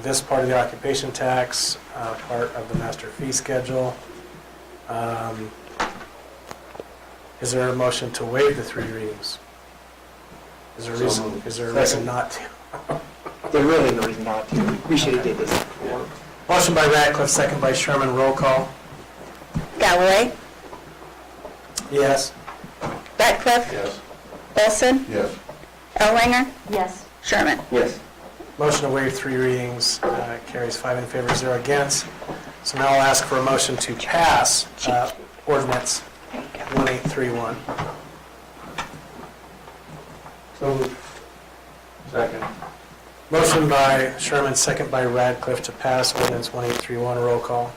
this part of the occupation tax, part of the master fee schedule. Is there a motion to waive the 3 readings? Is there a reason, not to? There's really no reason not to. We should have did this before. Motion by Ratcliffe, second by Sherman, roll call. Galloway? Yes. Ratcliffe? Yes. Olson? Yes. Ellwanger? Yes. Sherman? Yes. Motion to waive 3 readings carries 5 in favor, 0 against. So now I'll ask for a motion to pass ordinance 1831. So moved. Second. Motion by Sherman, second by Ratcliffe to pass ordinance 1831. Roll call.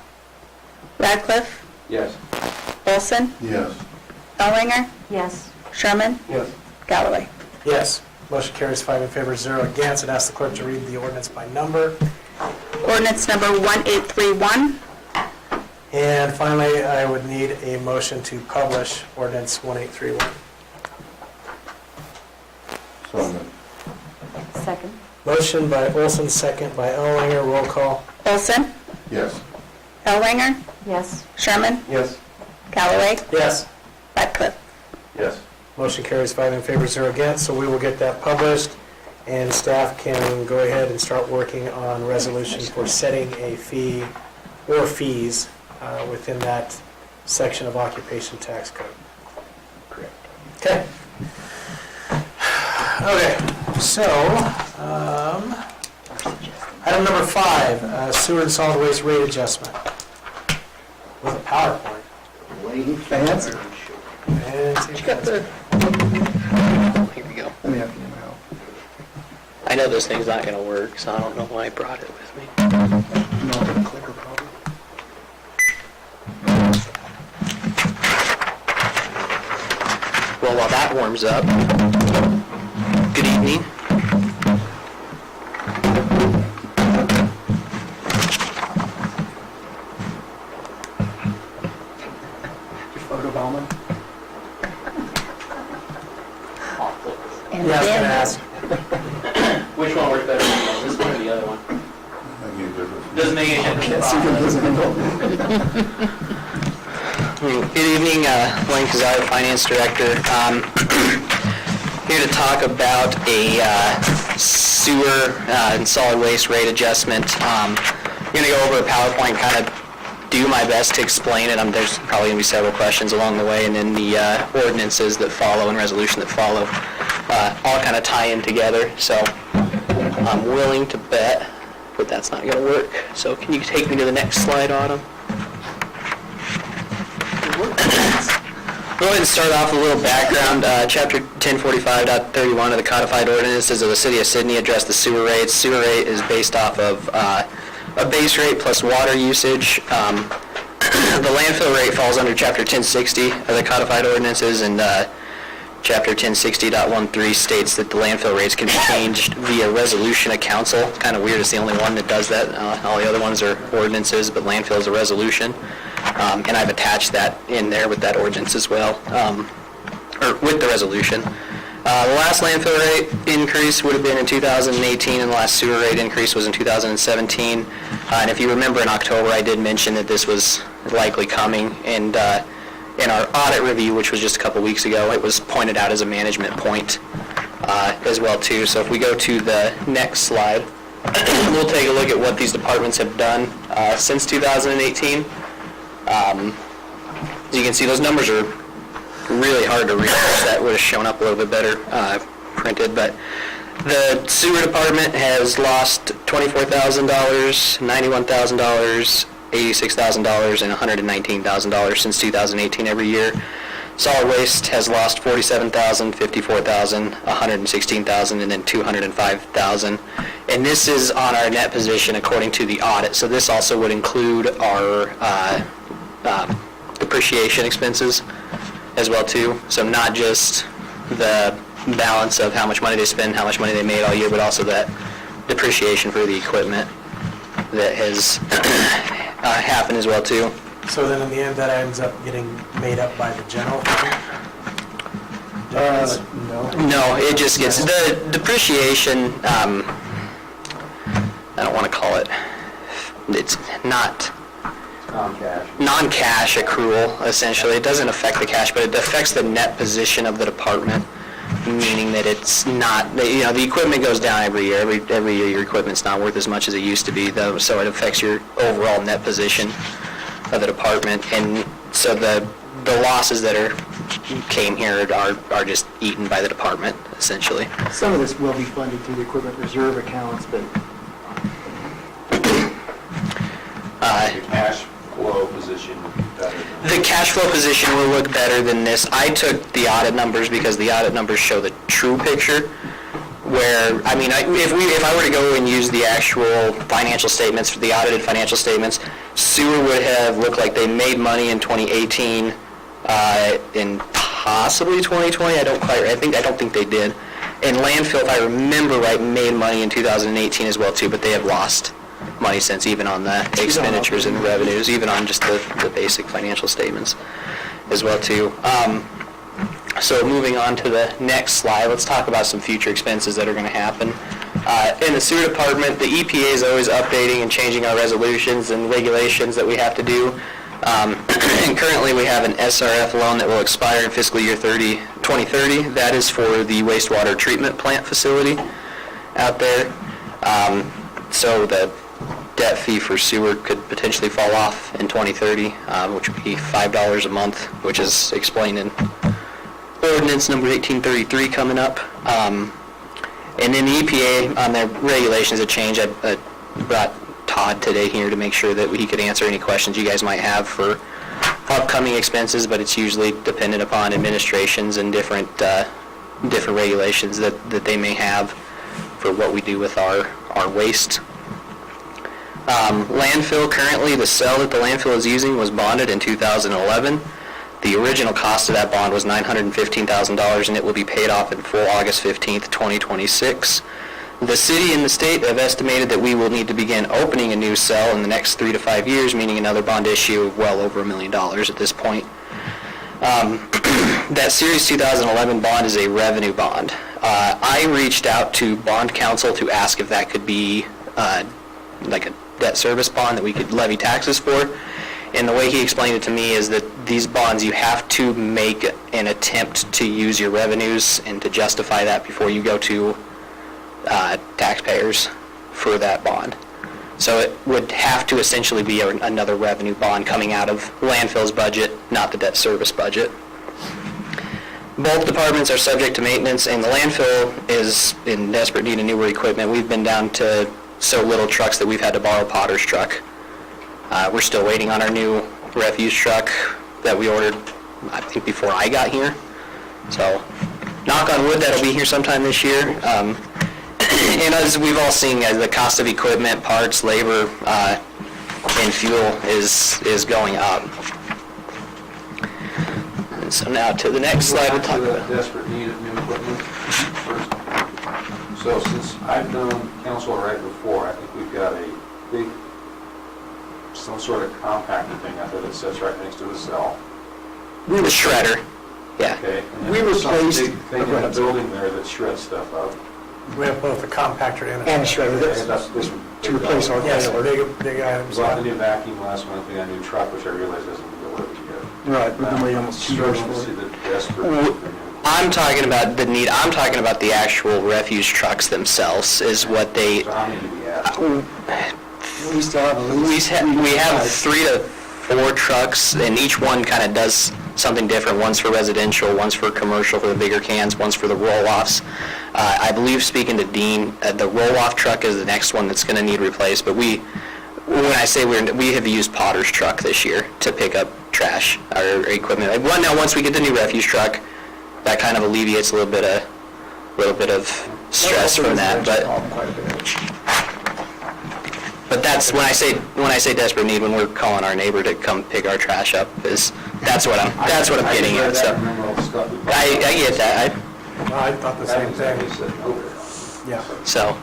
Ratcliffe? Yes. Olson? Yes. Ellwanger? Yes. Sherman? Yes. Galloway? Yes. Motion carries 5 in favor, 0 against. I'd ask the clerk to read the ordinance by number. Ordinance number 1831. And finally, I would need a motion to publish ordinance 1831. So moved. Second. Motion by Olson, second by Ellwanger. Roll call. Olson? Yes. Ellwanger? Yes. Sherman? Yes. Galloway? Yes. Ratcliffe? Yes. Motion carries 5 in favor, 0 against, so we will get that published, and staff can go ahead and start working on resolution for setting a fee or fees within that section of occupation tax code. Correct. Okay. Okay, so, item number 5, sewer and solid waste rate adjustment. With a PowerPoint. Lady fancy. Fancy. Here we go. Let me have you know. I know this thing's not going to work, so I don't know why I brought it with me. No, clicker probably. Well, while that warms up, good evening. Your photo bombing? And Yeah, I was then gonna ask. Which one works better? This one or the other one? Make any difference. Doesn't make any Can't see from this angle. Good evening, Wayne Kazar, Finance Director. Here to talk about a sewer and solid waste rate adjustment. I'm going to go over a PowerPoint, kind of do my best to explain it. There's probably going to be several questions along the way, and then the ordinances that follow and resolution that follow all kind of tie in together. So I'm willing to bet, but that's not going to work. So can you take me to the next slide, Autumn? Go ahead and start off with a little background. Chapter 1045.31 of the Codified Ordinances of the City of Sydney address the sewer rates. Sewer rate is based off of a base rate plus water usage. The landfill rate falls under Chapter 1060 of the Codified Ordinances, and Chapter 1060.13 states that the landfill rates can be changed via resolution of council. It's kind of weird, it's the only one that does that. All the other ones are ordinances, but landfill is a resolution. And I've attached that in there with that ordinance as well, or with the resolution. The last landfill rate increase would have been in 2018, and the last sewer rate increase was in 2017. And if you remember in October, I did mention that this was likely coming, and in our audit review, which was just a couple weeks ago, it was pointed out as a management point as well too. So if we go to the next slide, we'll take a look at what these departments have done since 2018. As you can see, those numbers are really hard to read. That would have shown up a little bit better printed, but the sewer department has lost $24,000, $91,000, $86,000, and $119,000 since 2018 every year. Solid waste has lost $47,000, $54,000, $116,000, and then $205,000. And this is on our net position according to the audit. So this also would include our depreciation expenses as well too. So not just the balance of how much money they spend, how much money they made all year, but also that depreciation for the equipment that has happened as well too. So then in the end, that ends up getting made up by the general fund? No. No, it just gets, the depreciation, I don't want to call it, it's not Non-cash. non-cash accrual, essentially. It doesn't affect the cash, but it affects the net position of the department, meaning that it's not, the equipment goes down every year. Every year your equipment's not worth as much as it used to be, though, so it affects your overall net position of the department. And so the losses that came here are just eaten by the department, essentially. Some of this will be funded through the equipment reserve accounts, but The cash flow position better than... The cash flow position will look better than this. I took the audit numbers because the audit numbers show the true picture, where, I mean, if I were to go and use the actual financial statements, for the audited financial statements, sewer would have looked like they made money in 2018, in possibly 2020, I don't think they did. And landfill, if I remember right, made money in 2018 as well too, but they have lost money since, even on the expenditures and revenues, even on just the basic financial statements as well too. So moving on to the next slide, let's talk about some future expenses that are going to happen. In the sewer department, the EPA is always updating and changing our resolutions and regulations that we have to do. And currently we have an SRF loan that will expire in fiscal year 2030. That is for the wastewater treatment plant facility out there. So the debt fee for sewer could potentially fall off in 2030, which would be $5 a month, which is explained in ordinance number 1833 coming up. And then the EPA, on their regulations that change, I brought Todd today here to make sure that he could answer any questions you guys might have for upcoming expenses, but it's usually dependent upon administrations and different regulations that they may have for what we do with our waste. Landfill, currently the cell that the landfill is using was bonded in 2011. The original cost of that bond was $915,000, and it will be paid off in full August 15th, 2026. The city and the state have estimated that we will need to begin opening a new cell in the next 3 to 5 years, meaning another bond issue of well over $1 million at this point. That Series 2011 bond is a revenue bond. I reached out to bond counsel to ask if that could be like a debt service bond that we could levy taxes for. And the way he explained it to me is that these bonds, you have to make an attempt to use your revenues and to justify that before you go to taxpayers for that bond. So it would have to essentially be another revenue bond coming out of landfill's budget, not the debt service budget. Both departments are subject to maintenance, and the landfill is in desperate need of newer equipment. We've been down to so little trucks that we've had to borrow Potter's truck. We're still waiting on our new refuse truck that we ordered, I think, before I got here. So, knock on wood, that'll be here sometime this year. And as we've all seen, the cost of equipment, parts, labor, and fuel is going up. And so now to the next slide, we'll talk about. Desperate need of new equipment first. So since I've known Council right before, I think we've got a big, some sort of compactor thing out there that sits right next to the cell. The shredder, yeah. Okay? And then We there's some replaced- big thing in the building there that shreds stuff up. We have both a compactor and and a shredder, Okay, that's this one. to replace our Yes, trailer. big items. We bought the new vacuum last month, we got a new truck, which I realize doesn't deliver yet. Right, we've been waiting almost 2 years Struggling to for see it. the desperate need for new equipment. I'm talking about the need, I'm talking about the actual refuse trucks themselves, is what they, So how many do we have? We still have at least we have 3 to 4 trucks, and each one kind of does something different. One's for residential, one's for commercial for the bigger cans, one's for the roll-offs. I believe, speaking to Dean, the roll-off truck is the next one that's going to need replaced, but when I say we have used Potter's truck this year to pick up trash, our equipment. Now, once we get the new refuse truck, that kind of alleviates a little bit of stress from that, but that's when I say desperate need, when we're calling our neighbor to come pick our trash up, that's what I'm getting at. So I get that. I thought the same thing. Yeah. So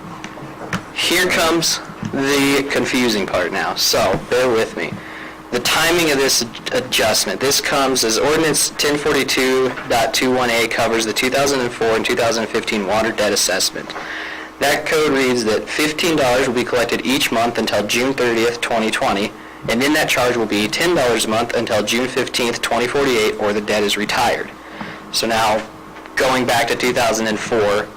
here comes the confusing part now. So bear with me. The timing of this adjustment, this comes as Ordinance 1042.21A covers the 2004 and 2015 water debt assessment. That code reads that $15 will be collected each month until June 30th, 2020, and then that charge will be $10 a month until June 15th, 2048, or the debt is retired. So now, going back to 2004,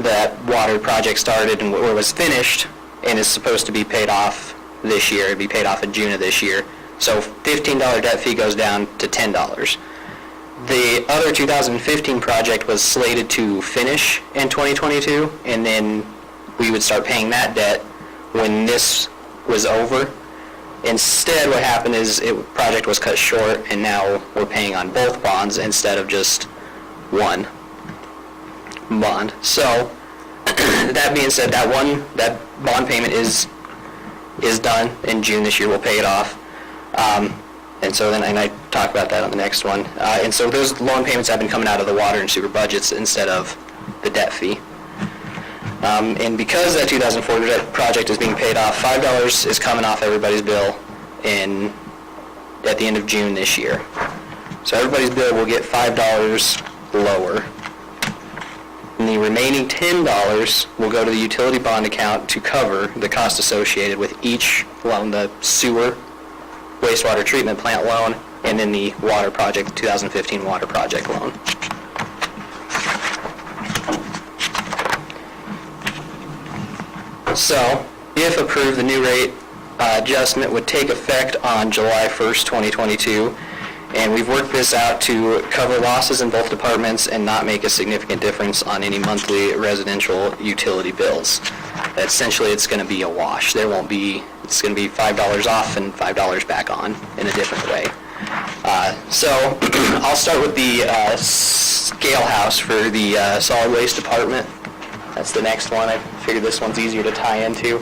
that water project started and or was finished and is supposed to be paid off this year. It'd be paid off in June of this year. So $15 debt fee goes down to $10. The other 2015 project was slated to finish in 2022, and then we would start paying that debt when this was over. Instead, what happened is project was cut short, and now we're paying on both bonds instead of just one bond. So, that being said, that bond payment is done in June this year. We'll pay it off. And so then, and I talk about that on the next one. And so those loan payments have been coming out of the water and sewer budgets instead of the debt fee. And because that 2004 debt project is being paid off, $5 is coming off everybody's bill at the end of June this year. So everybody's bill will get $5 lower. And the remaining $10 will go to the utility bond account to cover the cost associated with each loan, the sewer, wastewater treatment plant loan, and then the water project, 2015 water project loan. So, if approved, the new rate adjustment would take effect on July 1st, 2022, and we've worked this out to cover losses in both departments and not make a significant difference on any monthly residential utility bills. Essentially, it's going to be a wash. It's going to be $5 off and $5 back on in a different way. So I'll start with the scale house for the solid waste department. That's the next one. I figured this one's easier to tie into.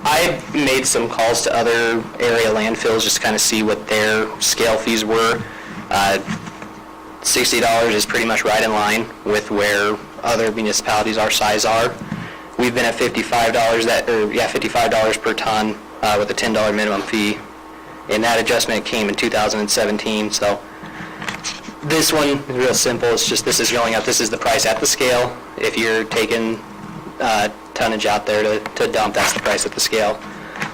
I made some calls to other area landfills just to kind of see what their scale fees were. $60 is pretty much right in line with where other municipalities our size are. We've been at $55 per ton with a $10 minimum fee, and that adjustment came in 2017. So this one is real simple. It's just this is going up. This is the price at the scale. If you're taking tonnage out there to dump, that's the price at the scale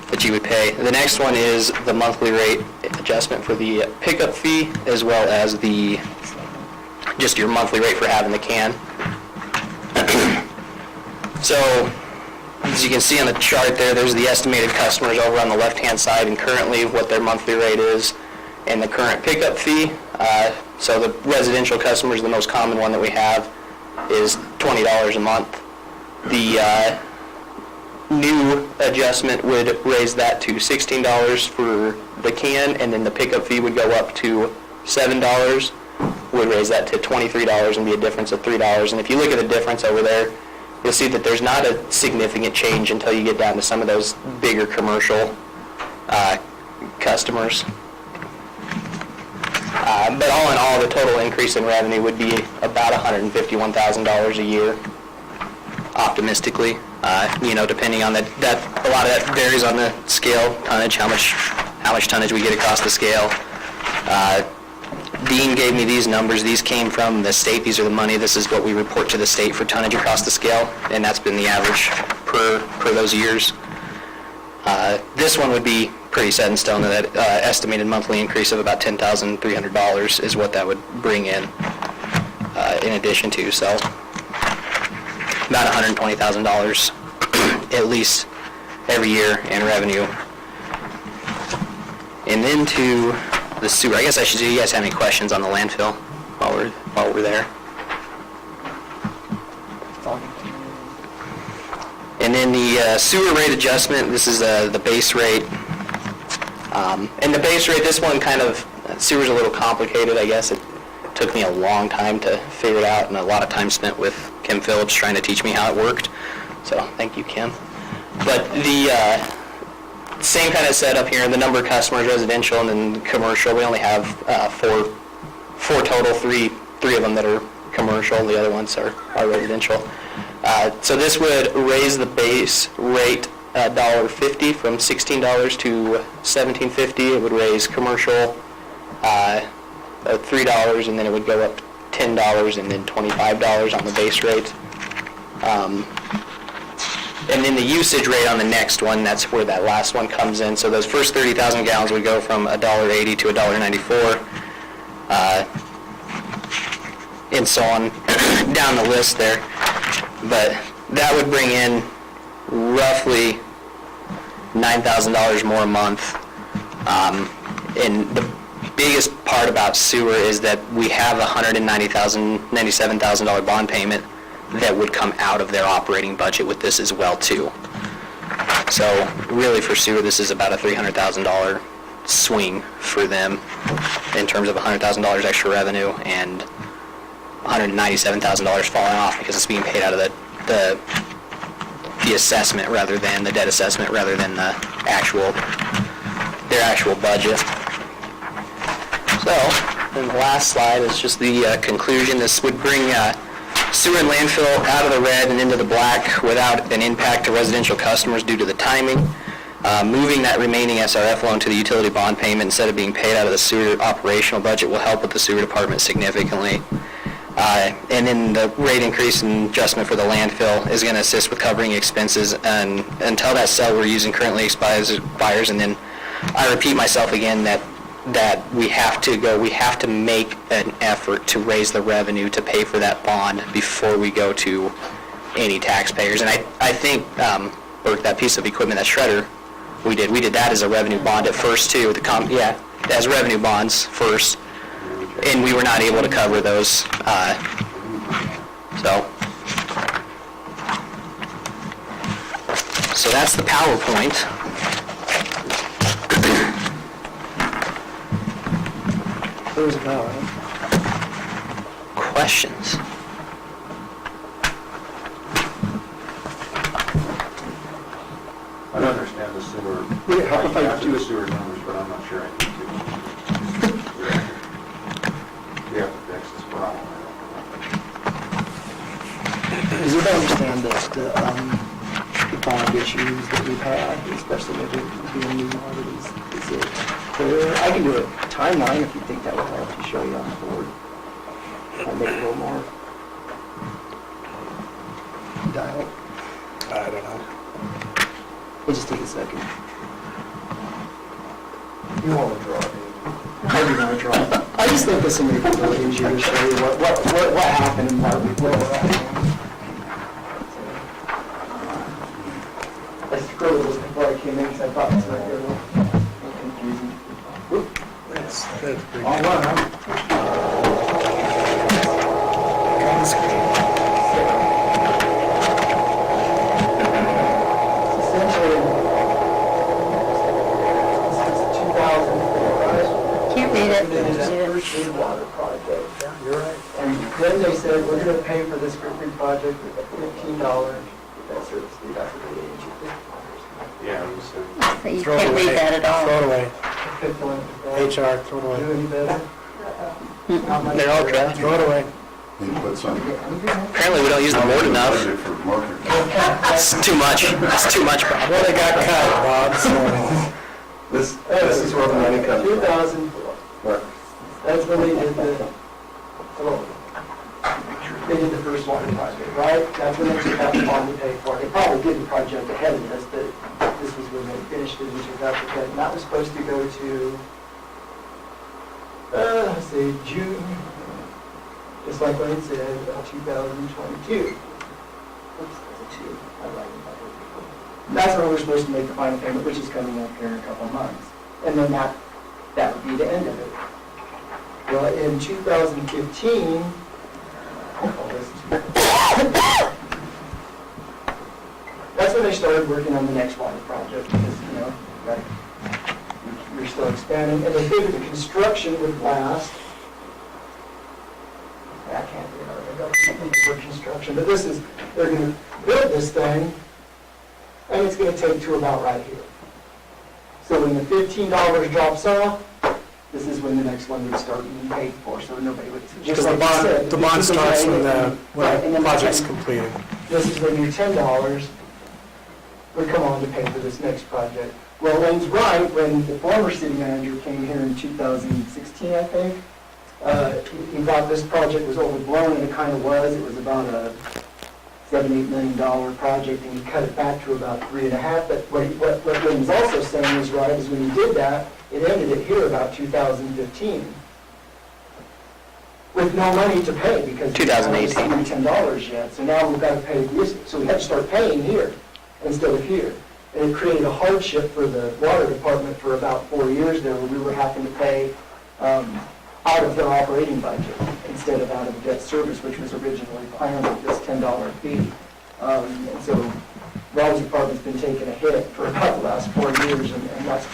that you would pay. The next one is the monthly rate adjustment for the pickup fee, as well as just your monthly rate for having the can. So, as you can see on the chart there, there's the estimated customers over on the left-hand side, and currently what their monthly rate is, and the current pickup fee. So the residential customers, the most common one that we have, is $20 a month. The new adjustment would raise that to $16 for the can, and then the pickup fee would go up to $7, would raise that to $23 and be a difference of $3. And if you look at the difference over there, you'll see that there's not a significant change until you get down to some of those bigger commercial customers. But all in all, the total increase in revenue would be about $151,000 a year, optimistically. Depending on that, a lot of that varies on the scale tonnage, how much tonnage we get across the scale. Dean gave me these numbers. These came from the state. These are the money. This is what we report to the state for tonnage across the scale, and that's been the average per those years. This one would be pretty set in stone. That estimated monthly increase of about $10,300 is what that would bring in addition to. So about $120,000 at least every year in revenue. And then to the sewer. I guess I should do. You guys have any questions on the landfill while we're there? And then the sewer rate adjustment. This is the base rate. And the base rate. This one sewer's a little complicated. I guess it took me a long time to figure it out, and a lot of time spent with Kim Phillips trying to teach me how it worked. So thank you, Kim. But the same kind of setup here, the number of customers, residential and then commercial. We only have four total, three of them that are commercial, the other ones are residential. So this would raise the base rate $1.50 from $16 to $17.50. It would raise commercial $3, and then it would go up $10 and then $25 on the base rate. And then the usage rate on the next one, that's where that last one comes in. So those first 30,000 gallons would go from $1.80 to $1.94, and so on down the list there. But that would bring in roughly $9,000 more a month. And the biggest part about sewer is that we have a $97,000 bond payment that would come out of their operating budget with this as well too. So really for sewer, this is about a $300,000 swing for them in terms of $100,000 extra revenue and $197,000 falling off because it's being paid out of the assessment rather than the debt assessment rather than their actual budget. So, then the last slide is just the conclusion. This would bring sewer and landfill out of the red and into the black without an impact to residential customers due to the timing. Moving that remaining SRF loan to the utility bond payment instead of being paid out of the sewer operational budget will help with the sewer department significantly. And then the rate increase and adjustment for the landfill is going to assist with covering expenses and until that cell we're using currently expires. And then I repeat myself again that we have to make an effort to raise the revenue to pay for that bond before we go to any taxpayers. And I think, or that piece of equipment, that shredder, we did that as a revenue bond at first too, as revenue bonds first, and we were not able to cover those, so that's the PowerPoint. Close it out, right? Questions? I don't understand the sewer. Yeah, how about I have you? the sewer numbers, but I'm not sure I need to. We have to fix this problem. Because you don't understand the bond issues that we've had, especially with it being new water, is it clear? I can do a timeline if you think that would help to show you on the board. I'll make it a little more dial. I don't know. It'll just take a second. You want to draw it? I do want to draw. I just think this will make it a little easier to show you what happened and where we're at. I scribbled this before I came in because I thought it was like a little confusing. Whoop. That's pretty good. All one, huh? On the screen. Essentially, this is 2004, right? Can't read it. And then it's the first big water project. You're right. And then they said, we're going to pay for this Griffin project with $15. That service fee, that's what they did. Yeah, you said. So you Throw it can't read away. that at all. Throw it away. Fifth one. HR, throw it Do away. any better? Not much They're all better. trash. Throw it away. Input some. Apparently we don't use the board enough. Budget for market. It's too much. It's too much problem. Well, they got cut, Bob, so. This is where the money comes from. 2004. What? That's when they did they did the first water project, right? That's when they took out the bond to pay for it. They probably did the project ahead of this, but this was when they finished it and took out the debt. And that was supposed to go to, let's see, June, just like what it said, 2022. Oops, that's a 2. I lied about it. That's when we're supposed to make the final payment, which is coming up here in a couple of months. And then that would be the end of it. Well, in 2015, that's when they started working on the next water project, because, right, you're still expanding, and they figured the construction would last, I can't read it, I got something for construction, but this is, they're gonna build this thing, and it's gonna take to about right here. So when the $15 drops off, this is when the next one would start being paid for, so nobody would, Because just like you said. the bond this is starts way- when Right, the and then project's the- completed. This is when your $10 would come on to pay for this next project. Well, Lane's right, when the former city manager came here in 2016, I think, he thought this project was overblown, and it kind of was. It was about a $7-8 million project, and you cut it back to about 3.5. But what Lynn's also saying is right, is when you did that, it ended it here about 2015. With no money to pay, because we haven't 2018. received $10 yet. So now we've got to pay this, so we have to start paying here instead of here. And it created a hardship for the water department for about 4 years there, where we were having to pay out of their operating budget instead of out of debt service, which was originally planned at this $10 fee. And so water department's been taking a hit for about the last 4 years, and that's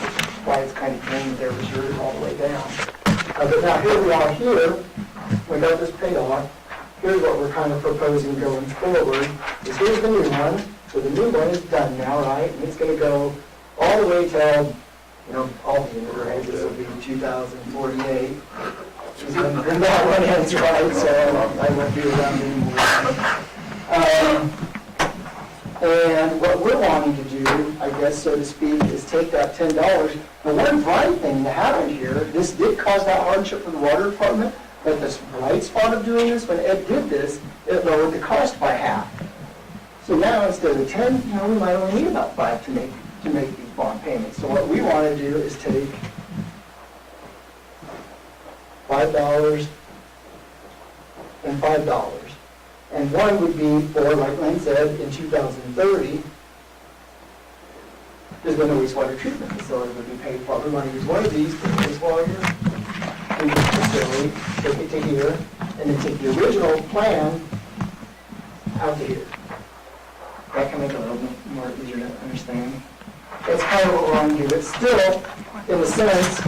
why it's kind of drained their reserves all the way down. But now here we are here, we got this paid off. Here's what we're kind of proposing going forward, is here's the new one. So the new one is done now, right? And it's going to go all the way till, all the intergrades, this will be 2048. And that one ends right, so I won't be around anymore. And what we're wanting to do, I guess, so to speak, is take that $10. The one bright thing that happened here, this did cause that hardship for the water department, but this bright spot of doing this, when Ed did this, it lowered the cost by half. So now instead of 10, we might only need about 5 to make these bond payments. So what we want to do is take $5 and $5. And one would be for, like Lynn said, in 2030, there's when the wastewater treatment facility would be paid for. We want to use one of these for the wastewater treatment facility, take it to here, and then take the original plan out to here. That can make it a little bit more easier to understand. That's kind of what we're going to do. It's still, in a sense,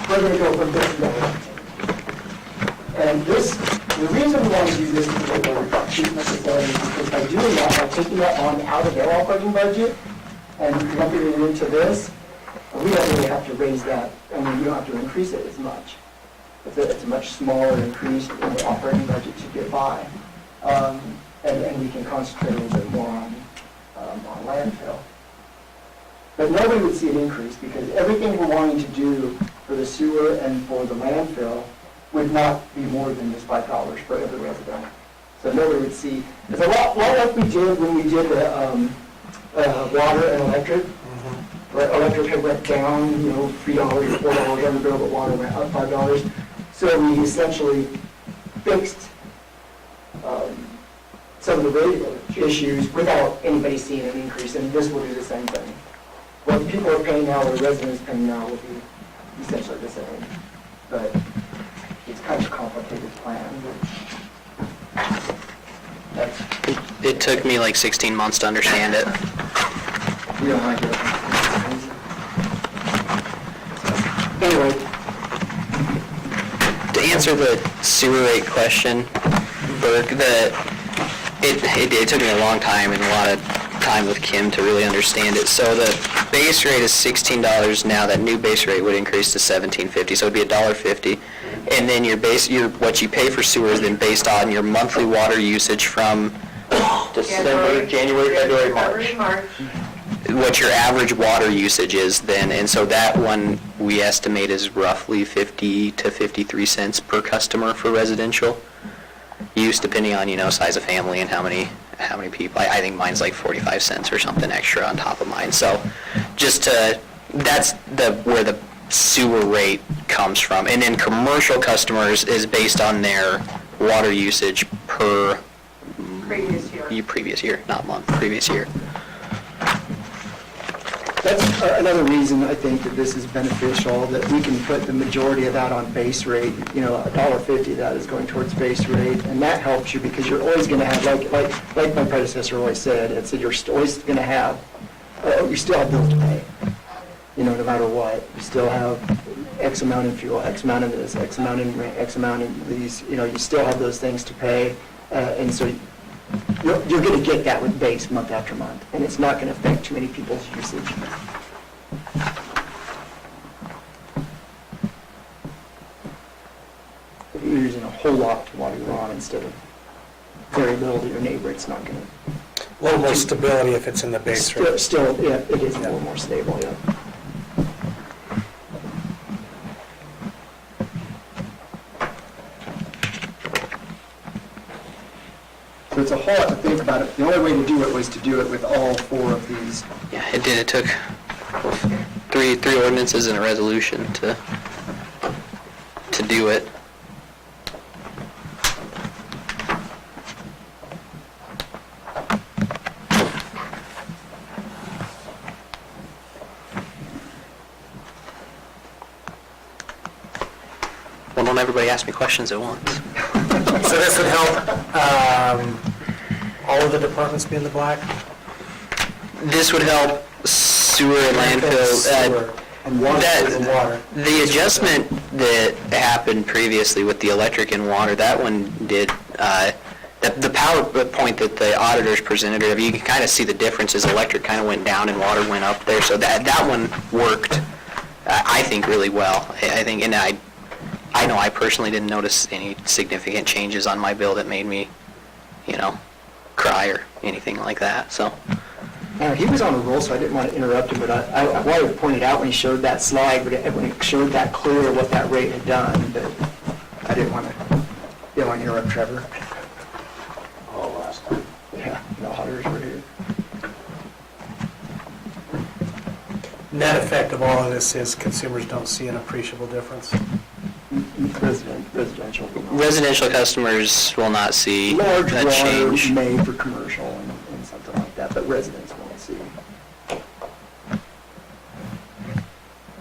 we're going to go from this to that. And this, the reason we want to do this is to get water treatment facility, because by doing that, by taking that on out of their operating budget and lumping it into this, we don't really have to raise that. I mean, we don't have to increase it as much. It's a much smaller increase in the operating budget to get by. And we can concentrate a little bit more on landfill. But nobody would see an increase, because everything we're wanting to do for the sewer and for the landfill would not be more than this $5 for every resident. So nobody would see, it's a lot like we did when we did the water and electric. Where electric had went down, $3, $4 on the bill, but water went up $5. So we essentially fixed some of the rate issues without anybody seeing an increase, and this will do the same thing. What people are paying now, what the residents paying now, will be essentially the same. But it's kind of a complicated plan. It took me like 16 months to understand it. We don't like it. Anyway, To answer the sewer rate question, Burke, it took me a long time and a lot of time with Kim to really understand it. So the base rate is $16 now. That new base rate would increase to $17.50, so it'd be $1.50. And then what you pay for sewer is then based on your monthly water usage from December, January, February, March. What your average water usage is then, and so that one we estimate is roughly 50 to 53 cents per customer for residential use, depending on size of family and how many people. I think mine's like 45 cents or something extra on top of mine. So that's where the sewer rate comes from, and then commercial customers is based on their water usage per previous year, not month, previous year. that's another reason I think that this is beneficial, that we can put the majority of that on base rate. $1.50 of that is going towards base rate, and that helps you because you're always going to have, like my predecessor always said, you're always going to have, you still have bills to pay. No matter what, you still have X amount in fuel, X amount in this, X amount in rent, X amount in these. You still have those things to pay, and so you're going to get that with base month after month, and it's not going to affect too many people's usage. If you're using a whole lot to water your lawn instead of very little to your neighbor, it's not going to. A little more stability if it's in the base rate. Still, yeah, it is a little more stable, yeah. So it's a whole lot to think about it. The only way to do it was to do it with all 4 of these. Yeah, it did. It took three ordinances and a resolution to do it. Well, don't everybody ask me questions at once. So this would help all of the departments be in the black? This would help sewer and landfill. Sewer and water. That- And water. The adjustment that happened previously with the electric and water, that one did, the PowerPoint that the auditors presented, or you can kind of see the differences. Electric kind of went down and water went up there, so that one worked, I think, really well. I think, and I know I personally didn't notice any significant changes on my bill that made me, cry or anything like that, so. Now, he was on a roll, so I didn't want to interrupt him, but I wanted to point it out when he showed that slide, when it showed that clear what that rate had done, but I didn't want to interrupt Trevor. Oh, last time. Yeah, the auditors were here. Net effect of all of this is consumers don't see an appreciable difference. Residential. Residential customers will not see Large a water change. made for commercial and something like that, but residents won't see.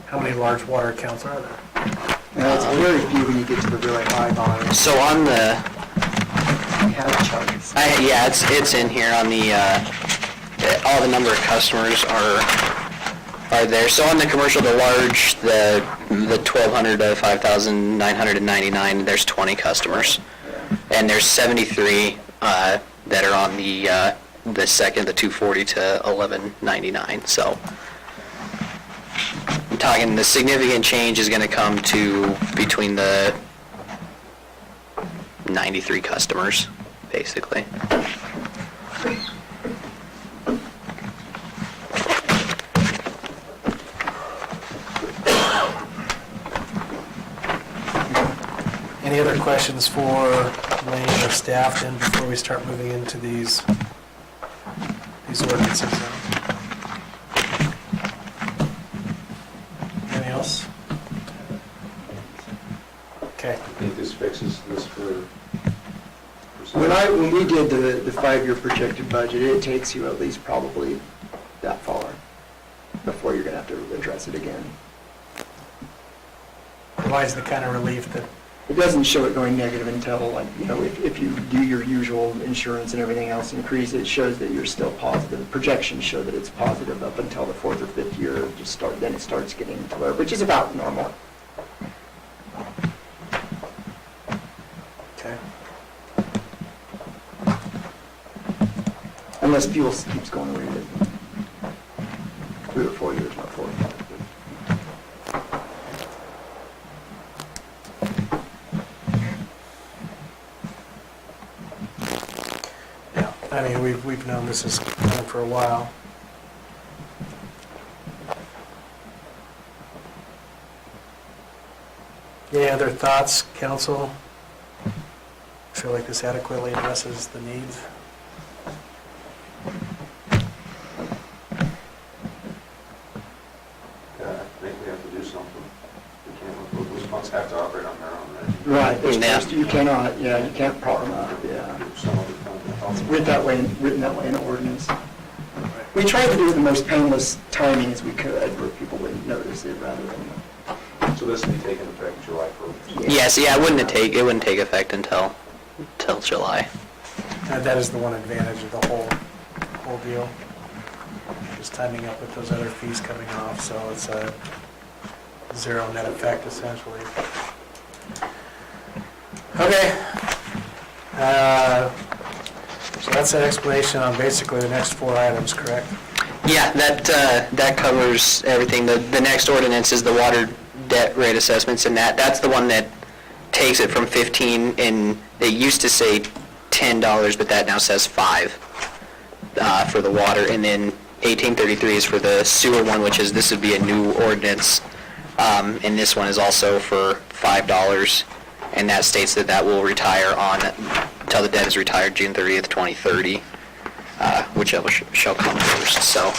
How many large water accounts are there? Now, it's very few when you get to the really high volumes. So on the, We have charts. yeah, it's in here on the, all the number of customers are there. So on the commercial, the large, the 1,200 to 5,999, there's 20 customers. And there's 73 that are on the second, the 240 to 1199. So I'm talking the significant change is going to come to between the 93 customers, basically. Any other questions for Lane or staff then before we start moving into these ordinances? Anything else? Okay. I think this fixes this for... When we did the 5-year projected budget, it takes you at least probably that far before you're gonna have to address it again. Provides the kind of relief that, It doesn't show it going negative until, like, if you do your usual insurance and everything else increase, it shows that you're still positive. The projections show that it's positive up until the 4th or 5th year, then it starts getting lower, which is about normal. okay. Unless fuel keeps going the way it is. 3 or 4 years, not 4 or 5. Yeah, I mean, we've known this is coming for a while. Any other thoughts, council? Feel like this adequately addresses the needs? I think we have to do something. We can't, those funds have to operate on their own, right? Right, there's Yeah. you cannot, you can't problem it, yeah. Some other fund to help. It's written that way in the ordinance. We tried to do it the most painless timing as we could, where people wouldn't notice it rather than... So this will be taking effect July 1st. Yes, yeah, it wouldn't take effect until July. And that is the one advantage of the whole deal. Just timing up with those other fees coming off, so it's a zero net effect essentially. Okay. So that's an explanation on basically the next 4 items, correct? Yeah, that covers everything. The next ordinance is the water debt rate assessments, and that's the one that takes it from 15, and it used to say $10, but that now says $5 for the water, and then 1833 is for the sewer one, this would be a new ordinance, and this one is also for $5, and that states that will retire on until the debt is retired June 30th, 2030, whichever shall come first. So,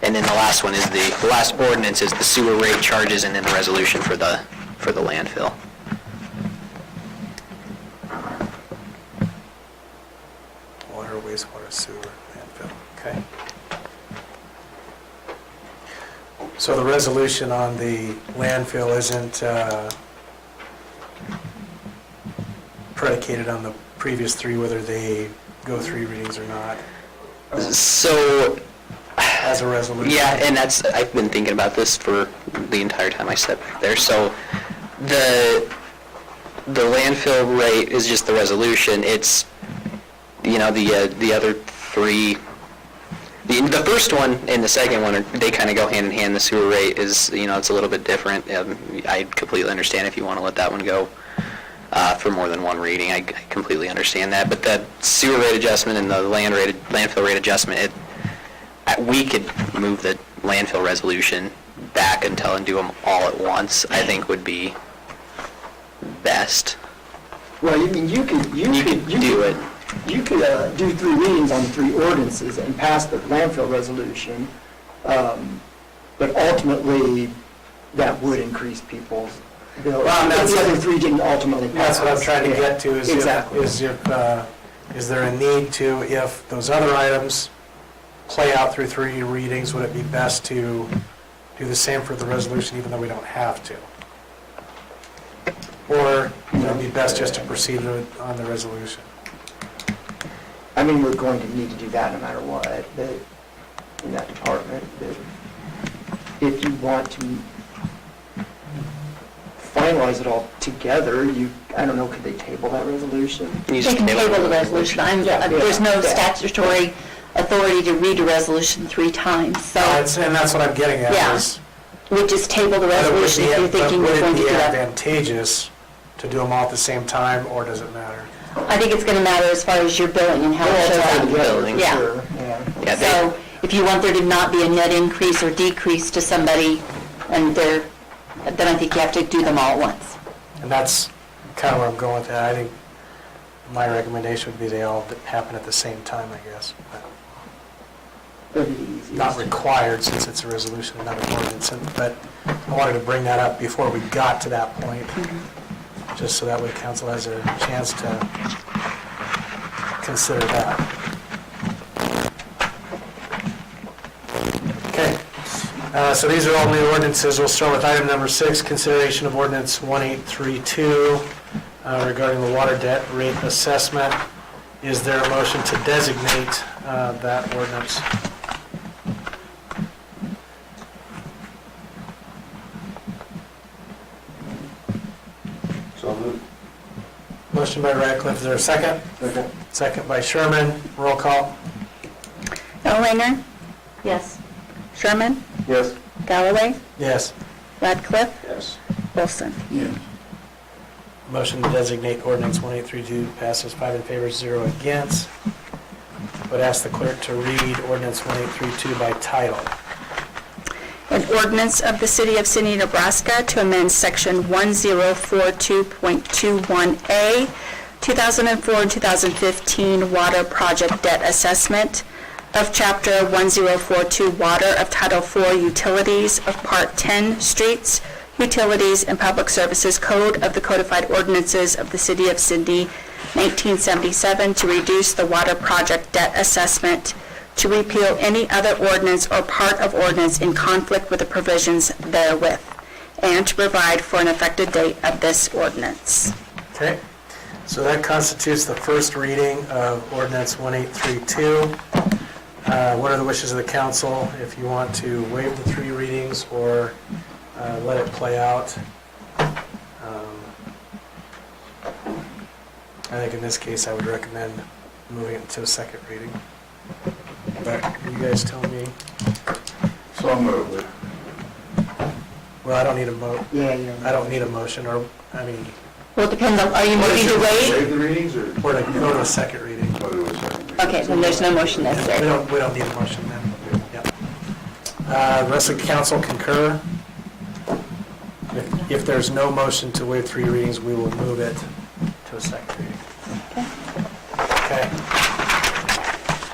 and then the last one is the last ordinance is the sewer rate charges, and then the resolution for the landfill. Water, wastewater, sewer, landfill, okay. So the resolution on the landfill isn't predicated on the previous three, whether they go 3 readings or not, So, as a resolution? yeah, and I've been thinking about this for the entire time I sat back there. So, the landfill rate is just the resolution. It's, the other three, the first one and the second one, they kind of go hand in hand. The sewer rate is, it's a little bit different. I completely understand if you want to let that one go for more than one reading. I completely understand that. But the sewer rate adjustment and the landfill rate adjustment, we could move the landfill resolution back and do them all at once, I think would be best. Well, you could do it. You could do 3 readings on the 3 ordinances and pass the landfill resolution, but ultimately, that would increase people's bill. Well, that's- The other 3 didn't ultimately pass. That's what I'm trying to get to, is Exactly. is there a need to, if those other items play out through 3 readings, would it be best to do the same for the resolution, even though we don't have to? Or would it be best just to proceed on the resolution? I mean, we're going to need to do that no matter what, but in that department, but if you want to finalize it all together, I don't know, could they table that resolution? You They just can table table the resolution. There's no statutory authority to read a resolution 3 times, so And that's what I'm getting at, Yeah. is we just table the resolution if you're thinking would you're going it to be do that. advantageous to do them all at the same time, or does it matter? I think it's going to matter as far as your billing and how They're it all shows tied up. together, building. for Yeah. sure, yeah. Yeah, So if you want there to not be a net increase or decrease to somebody, then I think you have to do them all at once. And that's kind of where I'm going with that. I think my recommendation would be they all happen at the same time, I guess. But That'd be the easiest. not required, since it's a resolution and not an ordinance. But I wanted to bring that up before we got to that point, just so that way council has a chance to consider that. Okay, so these are all new ordinances. We'll start with item number 6, consideration of ordinance 1832 regarding the water debt rate assessment. Is there a motion to designate that ordinance? So moved. Motion by Radcliffe, is there a second? Second. Second by Sherman, roll call. Ellwanger? Yes. Sherman? Yes. Galloway? Yes. Radcliffe? Yes. Wilson? Yes. Motion to designate ordinance 1832 passes 5 in favor, 0 against. Would ask the clerk to read ordinance 1832 by title. An ordinance of the City of Sidney, Nebraska to amend Section 1042.21A, 2004 and 2015 Water Project Debt Assessment of Chapter 1042 Water of Title IV Utilities of Part 10 Streets, Utilities and Public Services Code of the Codified Ordinances of the City of Sidney, 1977, to reduce the water project debt assessment, to repeal any other ordinance or part of ordinance in conflict with the provisions therewith, and to provide for an effective date of this ordinance. Okay, so that constitutes the first reading of ordinance 1832. What are the wishes of the council? If you want to waive the 3 readings or let it play out. I think in this case, I would recommend moving it to a second reading. But you guys tell me. So moved. Well, I don't need a I don't need a motion, or, Well, it depends on, are you moving to waive? Waive the readings or or to go to a second reading. what it was second reading? Okay, then there's no motion We necessary. don't need a motion then. Yep. The rest of the council concur. If there's no motion to waive 3 readings, we will move it to a second reading. Okay.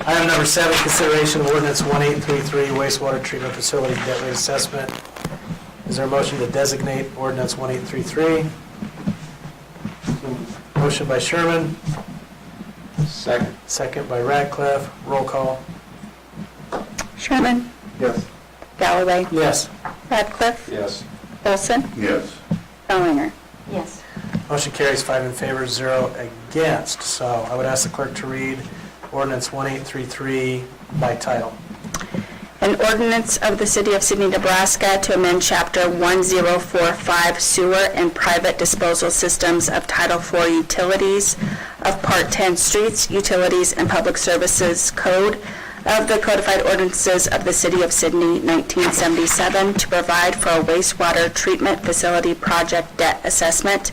Item number 7, consideration of ordinance 1833 wastewater treatment facility debt rate assessment. Is there a motion to designate ordinance 1833? Motion by Sherman, Second. second by Radcliffe. Roll call. Sherman? Yes. Galloway? Yes. Radcliffe? Yes. Olson? Yes. Bellinger? Yes. Motion carries 5 in favor, 0 against. So I would ask the clerk to read ordinance 1833 by title. An ordinance of the City of Sidney, Nebraska to amend Chapter 1045 Sewer and Private Disposal Systems of Title IV Utilities of Part 10 Streets, Utilities, and Public Services Code of the Codified Ordinances of the City of Sidney, 1977, to provide for a wastewater treatment facility project debt assessment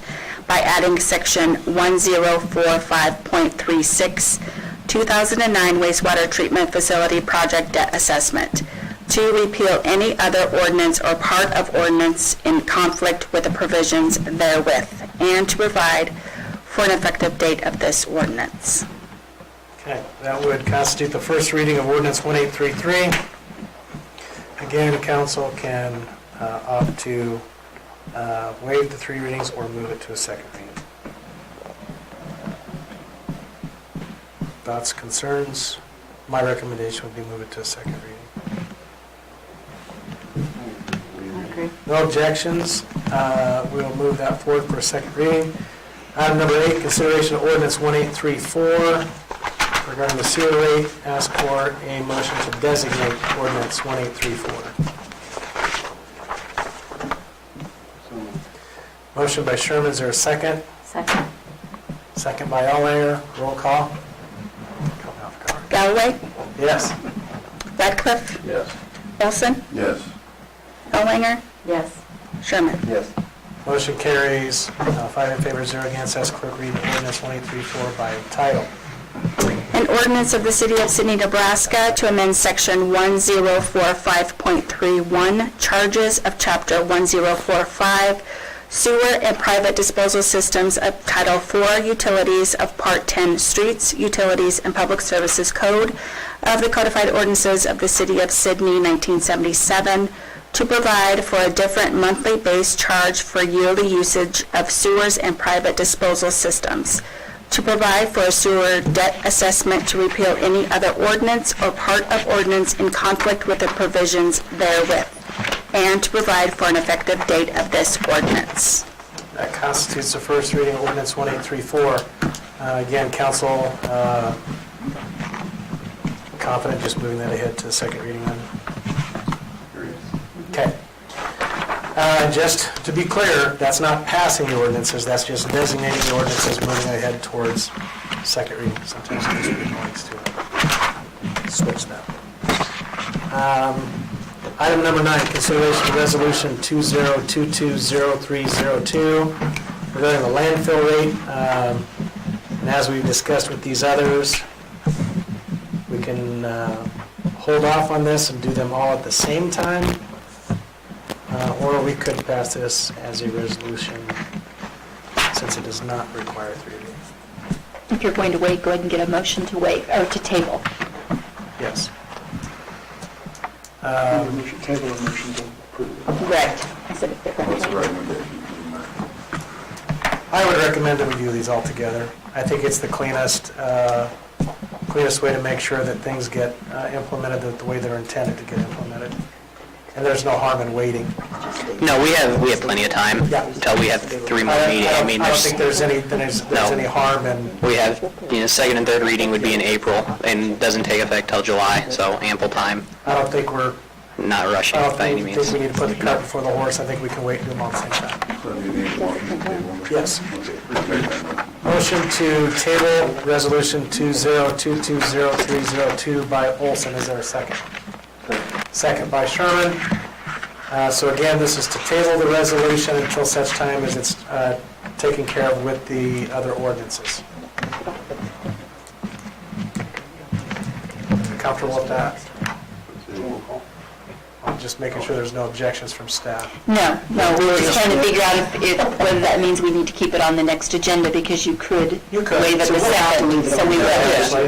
by adding Section 1045.36 2009 wastewater treatment facility project debt assessment, to repeal any other ordinance or part of ordinance in conflict with the provisions therewith, and to provide for an effective date of this ordinance. Okay, that would constitute the first reading of ordinance 1833. Again, council can opt to waive the 3 readings or move it to a second reading. Thoughts, concerns? My recommendation would be move it to a second reading. I agree. No objections. We'll move that forward for a second reading. Item number 8, consideration of ordinance 1834 regarding the sewer rate. Ask for a motion to designate ordinance 1834. Motion by Sherman, is there a second? Second. Second by Allaire. Roll call. Caught me off guard. Galloway? Yes. Radcliffe? Yes. Olson? Yes. Bellinger? Yes. Sherman? Yes. Motion carries 5 in favor, 0 against. Ask clerk read ordinance 1834 by title. An ordinance of the City of Sidney, Nebraska to amend Section 1045.31, charges of Chapter 1045, Sewer and Private Disposal Systems of Title IV Utilities of Part 10 Streets, Utilities, and Public Services Code of the Codified Ordinances of the City of Sidney, 1977, to provide for a different monthly base charge for yearly usage of sewers and private disposal systems, to provide for a sewer debt assessment, to repeal any other ordinance or part of ordinance in conflict with the provisions therewith, and to provide for an effective date of this ordinance. That constitutes the first reading of ordinance 1834. Again, council confident just moving that ahead to the second reading then? Okay. Just to be clear, that's not passing the ordinances, that's just designating the ordinances, moving ahead towards second reading. Sometimes this reading likes to switch that. Item number 9, consideration of resolution 20220302 regarding the landfill rate. And as we've discussed with these others, we can hold off on this and do them all at the same time. Or we could pass this as a resolution since it does not require 3 readings. If you're going to wait, go ahead and get a motion to wait, or to table. Yes. Motion table and motion to approve. Correct. I said if they're going What's to the wait. recommendation? I would recommend that we do these all together. I think it's the cleanest way to make sure that things get implemented the way they're intended to get implemented. And there's no harm in waiting. No, we have plenty of time Yeah. until we have 3 more meetings. I don't think there's any harm in, We have, second and third reading would be in April and doesn't take effect till July, so ample time, I don't think not rushing by any means. we need to put the cart before the horse. I think we can wait and do them all at the same time. So do you need a motion to table? Yes. Okay, make that motion. Motion to table resolution 20220302 by Olson. Is there a second? Second by Sherman. So again, this is to table the resolution until such time as it's taken care of with the other ordinances. Comfortable with that? just making sure there's no objections from staff. No, we were just trying to figure out whether that means we need to keep it on the next agenda, because you could You could. waive it So the we'll have to second, leave it so on we there.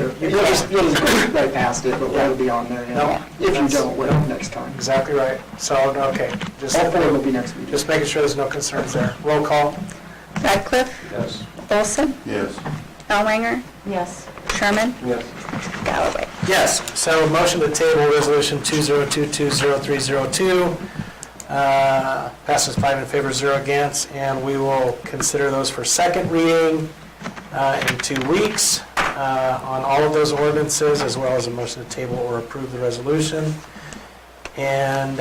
will. Yeah. You'll just go right past it, but it'll be on there. No. If you don't, wait next time. Exactly right. So, okay, just, All four will be next week. just making sure there's no concerns there. Roll call? Radcliffe? Yes. Olson? Yes. Elwanger? Yes. Sherman? Yes. Galloway? Yes. So motion to table resolution 2022-0302. Passes 5 in favor, 0 against, and we will consider those for second reading in 2 weeks on all of those ordinances, as well as a motion to table or approve the resolution. And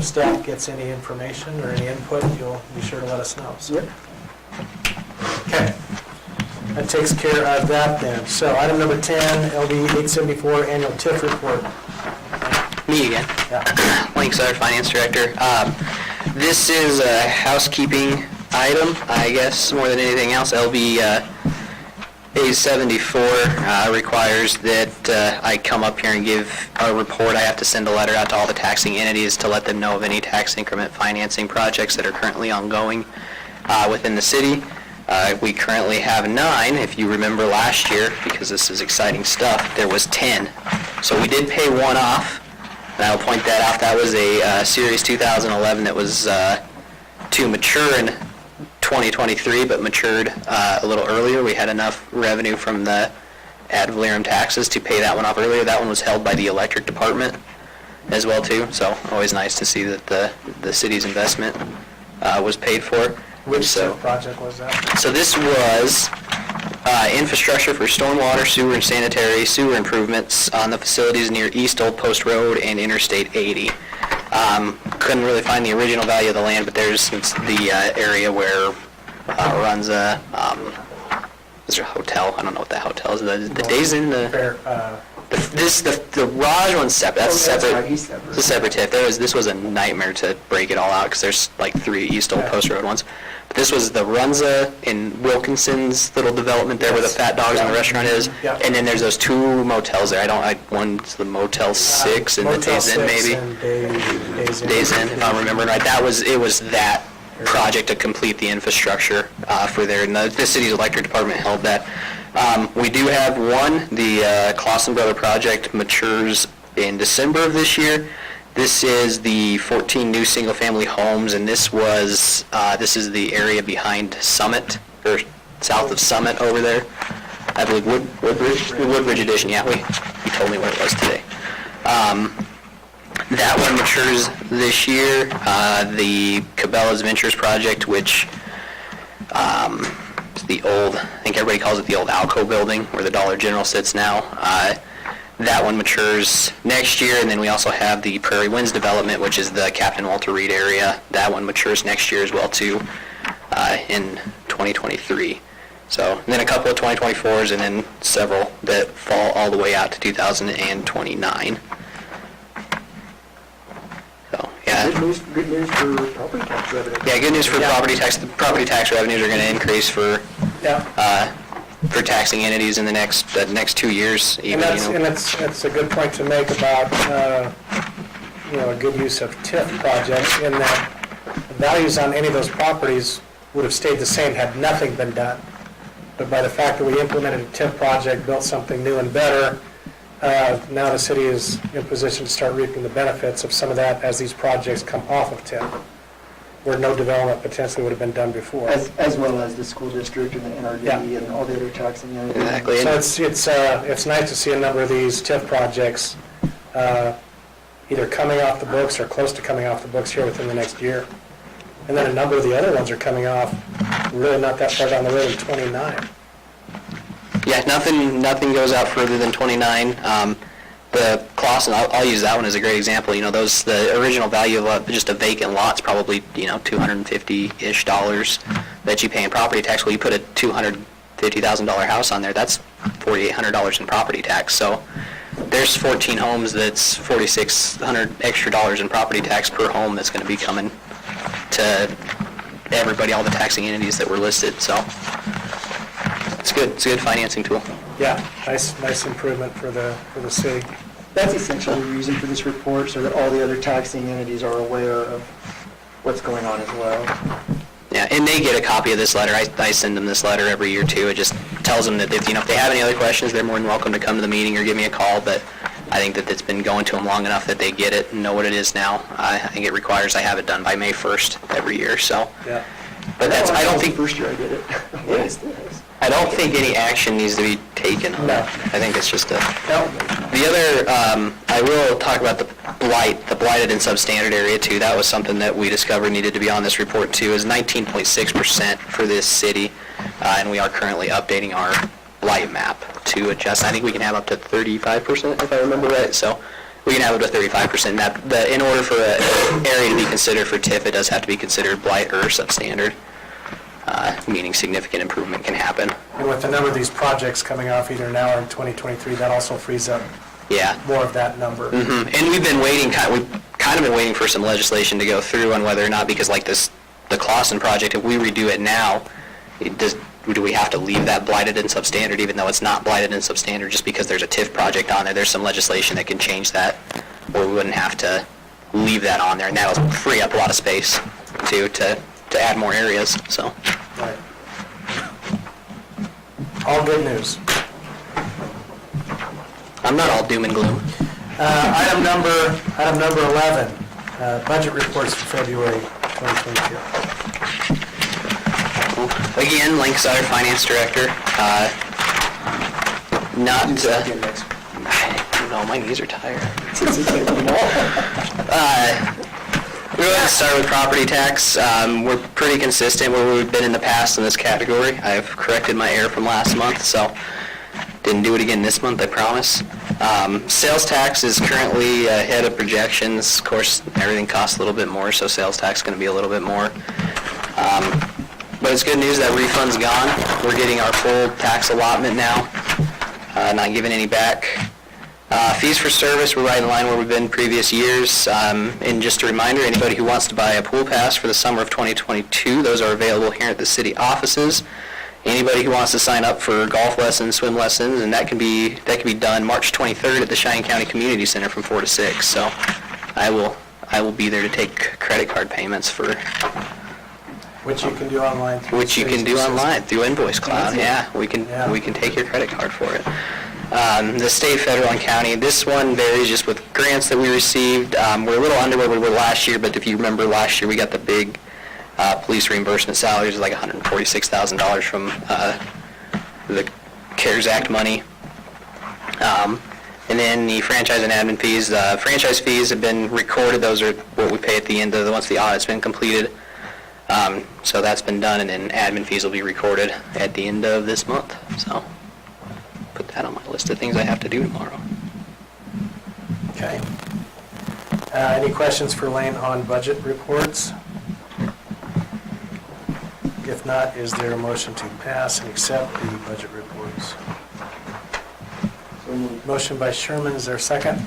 staff gets any information or any input, you'll be sure to let us know. So- Yep. Okay. That takes care of that then. So item number 10, LD 874, annual TIF report. Me again. Yeah. Mike Sutter, Finance Director. This is a housekeeping item, I guess, more than anything else. LB A74 requires that I come up here and give a report. I have to send a letter out to all the taxing entities to let them know of any tax increment financing projects that are currently ongoing within the city. We currently have 9. If you remember last year, because this is exciting stuff, there was 10. So we did pay one off. And I'll point that out. That was a Series 2011 that was to mature in 2023, but matured a little earlier. We had enough revenue from the ad valorem taxes to pay that one off earlier. That one was held by the electric department as well too. So always nice to see that the city's investment was paid for. Which So- TIF project was that? So this was infrastructure for stormwater, sewer, and sanitary sewer improvements on the facilities near East Old Post Road and Interstate 80. Couldn't really find the original value of the land, but there's the area where runs a, is there a hotel? I don't know what that hotel is. The Days Inn, Fair, the Raj one's separate. That's Oh, that's separate. right, he's separate. It's a separate TIF. This was a nightmare to break it all out because there's like 3 East Old Post Road ones. But this was the Runza in Wilkinson's little development there where the Fat Dogs and the restaurant is. Yeah. And then there's those 2 motels there. One's the Motel 6 and the Motel Days Inn 6 maybe. and Days Inn. Days Inn, if I'm remembering right. It was that project to complete the infrastructure for there. And the city's electric department held that. We do have one, the Clausen Brother project matures in December of this year. This is the 14 new single-family homes, and this is the area behind Summit, or south of Summit over there. I believe Woodbridge Edition, yeah, he told me what it was today. That one matures this year. The Cabela's Ventures project, which is the old, I think everybody calls it the old Alco building where the Dollar General sits now. That one matures next year, and then we also have the Prairie Winds development, which is the Captain Walter Reed area. That one matures next year as well too, in 2023. So, and then a couple of 2024s, and then several that fall all the way out to 2029. So, yeah. Good news for property tax revenue. Yeah, good news for property tax. The property tax revenues are going to increase for Yeah. taxing entities in the next 2 years. And Even that's a good point to make about, a good use of TIF projects in that the values on any of those properties would have stayed the same had nothing been done. But by the fact that we implemented a TIF project, built something new and better, now the city is in position to start reaping the benefits of some of that as these projects come off of TIF, where no development potentially would have been done before. As well as the school district and the NRD Yeah. and all the other taxing entities. Exactly. So it's nice to see a number of these TIF projects either coming off the books or close to coming off the books here within the next year. And then a number of the other ones are coming off really not that far down the road in 29. Yeah, nothing goes out further than 29. The Clausen, I'll use that one as a great example. The original value of just a vacant lot's probably, $250-ish that you pay in property tax. Well, you put a $250,000 house on there, that's $4,800 in property tax. So there's 14 homes, that's $4,600 extra dollars in property tax per home that's going to be coming to everybody, all the taxing entities that were listed. So it's good. It's a good financing tool. Yeah, nice improvement for the city. That's essentially the reason for this report, so that all the other taxing entities are aware of what's going on as well. Yeah, and they get a copy of this letter. I send them this letter every year too. It just tells them that if they have any other questions, they're more than welcome to come to the meeting or give me a call, but I think that it's been going to them long enough that they get it and know what it is now. I think it requires I have it done by May 1st every year, so. Yeah. But that's, I don't think, First year I did it. What is this? I don't think any action needs to be taken on No. it. I think it's just a, the other, I will talk about the blighted and substandard area too. That was something that we discovered needed to be on this report too, is 19.6% for this city. And we are currently updating our blight map to adjust. I think we can have up to 35% if I remember right. So we can have up to 35% map. In order for an area to be considered for TIF, it does have to be considered blight or substandard. Meaning significant improvement can happen. And with the number of these projects coming off either now or in 2023, that also frees up Yeah. more of that number. And we've been waiting, we've kind of been waiting for some legislation to go through on whether or not, because like this, the Clausen project, if we redo it now, do we have to leave that blighted and substandard even though it's not blighted and substandard just because there's a TIF project on there? There's some legislation that can change that, or we wouldn't have to leave that on there, and that'll free up a lot of space too, to add more areas, so. Right. All good news. I'm not all doom and gloom. Item number 11, budget reports for February 2022. Again, Link Sutter, Finance Director. No, my knees are tired. We're going to start with property tax. We're pretty consistent where we've been in the past in this category. I've corrected my error from last month, so didn't do it again this month, I promise. Sales tax is currently ahead of projections. Of course, everything costs a little bit more, so sales tax is going to be a little bit more. But it's good news that refund's gone. We're getting our full tax allotment now, not giving any back. Fees for service, we're right in line where we've been previous years. And just a reminder, anybody who wants to buy a pool pass for the summer of 2022, those are available here at the city offices. Anybody who wants to sign up for golf lessons, swim lessons, and that can be done March 23rd at the Cheyenne County Community Center from 4 to 6. So I will be there to take credit card payments for Which you can do online. through which you the can do city's online through Invoice Cloud. Yeah, we can take your credit card for it. The state, federal, and county. This one varies just with grants that we received. We're a little under where we were last year, but if you remember last year, we got the big police reimbursement salaries, like $146,000 from the CARES Act money. And then the franchise and admin fees. Franchise fees have been recorded. Those are what we pay at the end of once the audit's been completed. So that's been done, and then admin fees will be recorded at the end of this month. So put that on my list of things I have to do tomorrow. Okay. Any questions for Lane on budget reports? If not, is there a motion to pass and accept the budget reports? Motion by Sherman, is there a second?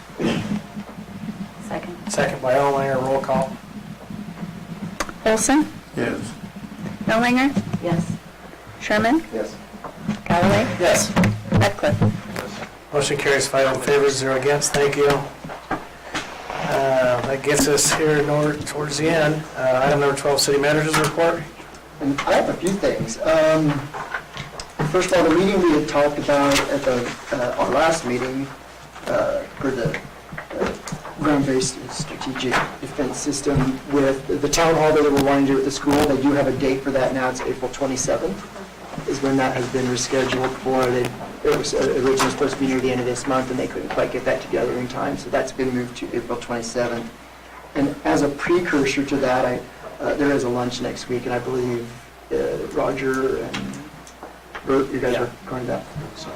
Second. Second by Erlanger, roll call. Olson? Yes. Erlanger? Yes. Sherman? Yes. Galloway? Yes. Radcliffe? Motion carries 5 in favor, 0 against. Thank you. That gets us here towards the end. Item number 12, city manager's report. And I have a few things. First of all, the meeting we had talked about at our last meeting for the ground-based strategic defense system with the town hall that we were wanting to do at the school. They do have a date for that now. It's April 27th is when that has been rescheduled for. It was originally supposed to be near the end of this month, and they couldn't quite get that together in time, so that's been moved to April 27th. And as a precursor to that, there is a lunch next week, and I believe Roger and Bert, you guys are going to that,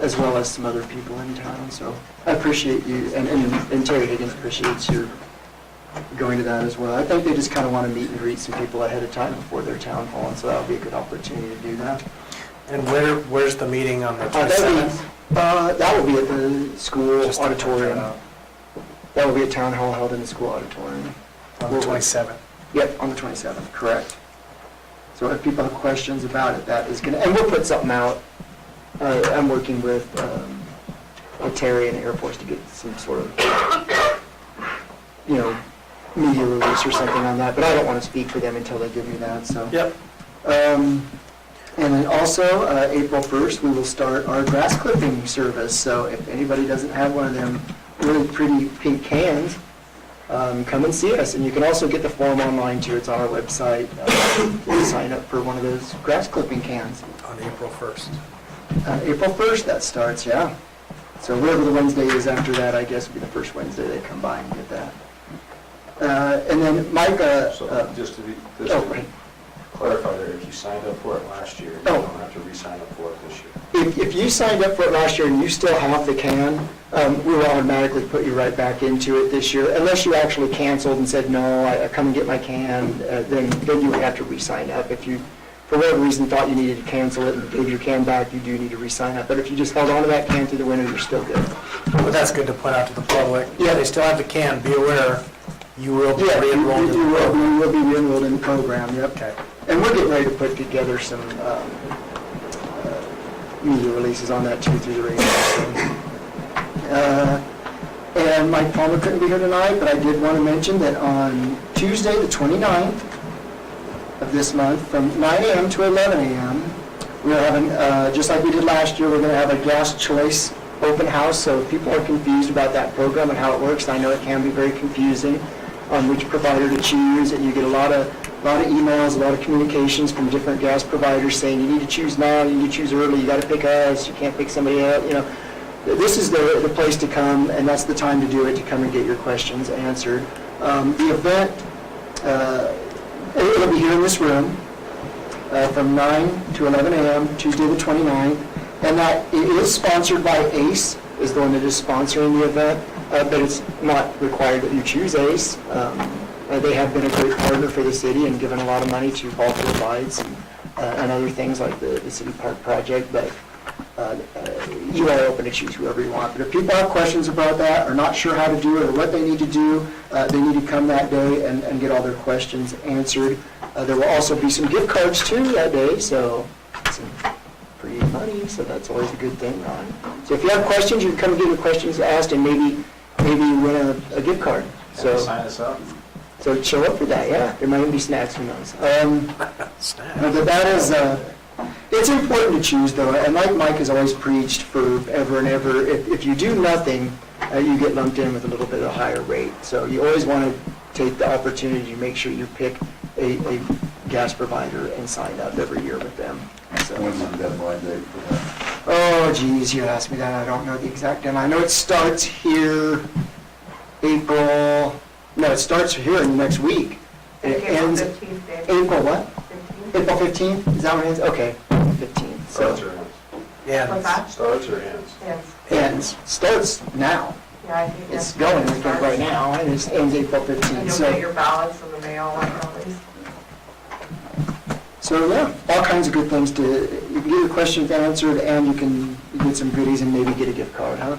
as well as some other people in town. So I appreciate you, and Terry Higgins appreciates you going to that as well. I think they just kind of want to meet and greet some people ahead of time before their town hall, and so that'll be a good opportunity to do that. And where's the meeting on the That 27th? will be at the school Just to auditorium. check That will be a town hall held in the school auditorium. On the 27th. Yep, on the 27th, correct. So if people have questions about it, that is going to, and we'll put something out. I'm working with with Terry and the Air Force to get some sort of, media release or something on that, but I don't want to speak for them until they give me that, so. Yep. And then also, April 1st, we will start our grass clipping service. So if anybody doesn't have one of them really pretty pink cans, come and see us. And you can also get the form online too. It's on our website. Sign up for one of those grass clipping cans. On April 1st. April 1st that starts, yeah. So whatever the Wednesday is after that, I guess will be the first Wednesday they come by and get that. And then Mike, So just to be, right. clarify there, if you signed up for it last year, you Oh. don't have to re-sign up for it this year. If you signed up for it last year and you still have the can, we will automatically put you right back into it this year. Unless you actually canceled and said, no, I come and get my can, then you would have to re-sign up. If you, for whatever reason, thought you needed to cancel it and gave your can back, you do need to re-sign up. But if you just held on to that can through the winter, you're still good. But that's good to point out to the public. Yeah, they still have the can. Be aware, you will be Yeah, re-enrolled in the program. you will be re-enrolled in the program, yep. Okay. And we're getting ready to put together some media releases on that too through the radio. So. And Mike Palmer couldn't be here tonight, but I did want to mention that on Tuesday, the 29th of this month, from 9 a.m. to 11 a.m., we're having, just like we did last year, we're going to have a gas choice open house. So if people are confused about that program and how it works, I know it can be very confusing on which provider to choose, and you get a lot of emails, a lot of communications from different gas providers saying you need to choose now, you need to choose early, you got to pick us, you can't pick somebody else. This is the place to come, and that's the time to do it, to come and get your questions answered. The event, it'll be here in this room from 9 to 11 a.m. Tuesday the 29th, and that it is sponsored by ACE, is the one that is sponsoring the event, but it's not required that you choose ACE. They have been a great partner for the city and given a lot of money to Ballfield Lights and other things like the City Park project, but you are open to choose whoever you want. But if people have questions about that, or not sure how to do it, or what they need to do, they need to come that day and get all their questions answered. There will also be some gift cards too that day, so some free money, so that's always a good thing, Ron. So if you have questions, you can come and get your questions asked and maybe win a gift card. So sign us up. So show up for that, yeah. There might even be snacks, who knows. But that is, it's important to choose though, and like Mike has always preached forever and ever, if you do nothing, you get lumped in with a little bit of a higher rate. So you always want to take the opportunity to make sure you pick a gas provider and sign up every year with them. So. When's the deadline date for that? Oh, geez, you asked me that. I don't know the exact deadline. I know it starts here it starts here in the next week. And it ends April what? 15th. April 15th? Is that what it is? Okay, 15th. Starts So, or ends? Yeah. What's that? Starts or ends? Yes. ends, starts now. Yeah, I think It's that's. going, I think, right now, and it ends April And 15th. you'll get So, your ballots in the mail, like always. yeah, all kinds of good things to, you can get your questions answered, and you can get some goodies and maybe get a gift card, huh?